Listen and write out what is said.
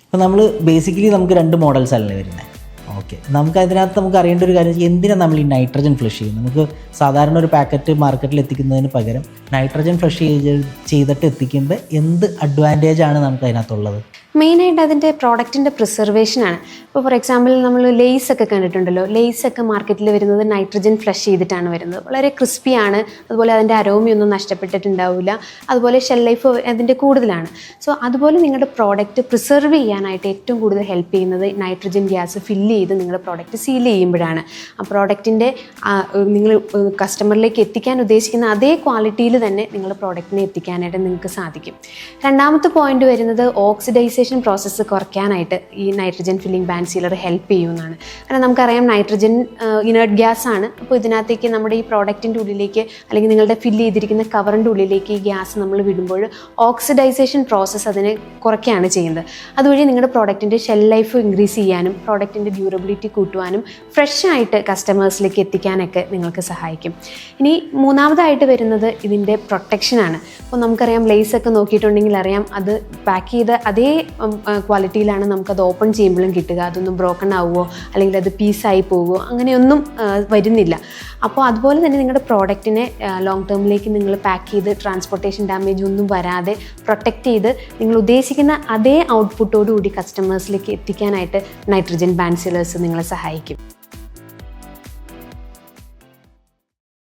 അപ്പോൾ നമ്മൾ ബേസിക്കലി നമുക്ക് 2 മോഡൽസ് അല്ലേ വരുന്നത്. ഓക്കെ, നമുക്ക് അതിനകത്ത് നമുക്ക് അറിയേണ്ട ഒരു കാര്യം, എന്തിനാണ് നമ്മൾ ഈ നൈട്രജൻ ഫ്ലഷ് ചെയ്യുന്നത്? നമുക്ക് സാധാരണ ഒരു പാക്കറ്റ് മാർക്കറ്റിൽ എത്തിക്കുന്നതിന് പകരം നൈട്രജൻ ഫ്ലഷ് ചെയ്തിട്ട് എത്തിക്കുമ്പോൾ എന്ത് അഡ്വാൻറ്റേജാണ് നമുക്ക് അതിനകത്തുള്ളത്? മെയിനായിട്ട് അതിൻ്റെ പ്രോഡക്റ്റിൻ്റെ പ്രിസർവേഷനാണ്. ഇപ്പോൾ ഫോർ എക്സാമ്പിൾ നമ്മൾ ലെയ്സൊക്കെ കണ്ടിട്ടുണ്ടല്ലോ, ലെയ്സൊക്കെ മാർക്കറ്റിൽ വരുന്നത് നൈട്രജൻ ഫ്ലഷ് ചെയ്തിട്ടാണ് വരുന്നത്. വളരെ ക്രിസ്പിയാണ്, അതുപോലെ അതിൻ്റെ അരോമയൊന്നും നഷ്ടപ്പെട്ടിട്ടുണ്ടാവില്ല, അതുപോലെ ഷെൽ ലൈഫ് അതിൻ്റെ കൂടുതലാണ്. സോ അതുപോലെ നിങ്ങളുടെ പ്രോഡക്റ്റ് പ്രിസർവ് ചെയ്യാനായിട്ട് ഏറ്റവും കൂടുതൽ ഹെൽപ്പ് ചെയ്യുന്നത് നൈട്രജൻ ഗ്യാസ് ഫില്ല് ചെയ്ത് നിങ്ങളുടെ പ്രോഡക്റ്റ് സീൽ ചെയ്യുമ്പോഴാണ്. ആ പ്രോഡക്റ്റിൻ്റെ നിങ്ങൾ കസ്റ്റമറിലേക്ക് എത്തിക്കാൻ ഉദ്ദേശിക്കുന്ന അതേ ക്വാളിറ്റിയിൽ തന്നെ നിങ്ങളുടെ പ്രോഡക്റ്റിനെ എത്തിക്കാനായിട്ട് നിങ്ങൾക്ക് സാധിക്കും. രണ്ടാമത്തെ പോയിന്റ് വരുന്നത് ഓക്സിഡൈസേഷൻ പ്രോസസ്സ് കുറയ്ക്കാനായിട്ട് ഈ nitrogen filling band sealer help ചെയ്യുന്നതാണ്. കാരണം നമുക്കറിയാം നൈട്രജൻ ഇനേർട്ട് ഗ്യാസ് ആണ്. അപ്പോൾ ഇതിനകത്തേക്ക് നമ്മുടെ ഈ പ്രോഡക്റ്റിൻ്റെ ഉള്ളിലേക്ക് അല്ലെങ്കിൽ നിങ്ങളുടെ ഫില്ല് ചെയ്തിരിക്കുന്ന കവറിൻ്റെ ഉള്ളിലേക്ക് ഈ ഗ്യാസ് നമ്മൾ വിടുമ്പോൾ ഓക്സിഡൈസേഷൻ പ്രോസസ്സ് അതിനെ കുറയ്ക്കുകയാണ് ചെയ്യുന്നത്. അതുവഴി നിങ്ങളുടെ പ്രോഡക്റ്റിൻ്റെ ഷെൽ ലൈഫ് ഇൻക്രീസ് ചെയ്യാനും പ്രോഡക്റ്റിൻ്റെ ഡ്യൂറബിലിറ്റി കൂട്ടുവാനും ഫ്രഷ് ആയിട്ട് കസ്റ്റമേഴ്സിലേക്ക് എത്തിക്കാനൊക്കെ നിങ്ങൾക്ക് സഹായിക്കും. ഇനി മൂന്നാമതായിട്ട് വരുന്നത് ഇതിൻ്റെ പ്രൊട്ടക്ഷനാണ്. അപ്പോൾ നമുക്കറിയാം ലേസൊക്കെ നോക്കിയിട്ടുണ്ടെങ്കിൽ അറിയാം അത് പാക്ക് ചെയ്ത അതേ ക്വാളിറ്റിയിലാണ് നമുക്കത് ഓപ്പൺ ചെയ്യുമ്പോഴും കിട്ടുക. അതൊന്നും ബ്രോക്കൺ ആവുമോ അല്ലെങ്കിൽ അത് പീസായി പോകുമോ അങ്ങനെയൊന്നും വരുന്നില്ല. അപ്പോൾ അതുപോലെ തന്നെ നിങ്ങളുടെ പ്രോഡക്റ്റിനെ ലോങ് ടേമിലേക്ക് നിങ്ങൾ പാക്ക് ചെയ്ത് ട്രാൻസ്പോർട്ടേഷൻ ഡാമേജ് ഒന്നും വരാതെ പ്രൊട്ടക്റ്റ് ചെയ്ത് നിങ്ങൾ ഉദ്ദേശിക്കുന്ന അതേ ഔട്ട്പുട്ടോടുകൂടി കസ്റ്റമേഴ്സിലേക്ക് എത്തിക്കാനായിട്ട് നൈട്രജൻ ബാൻഡ് സീലേഴ്സ് നിങ്ങളെ സഹായിക്കും.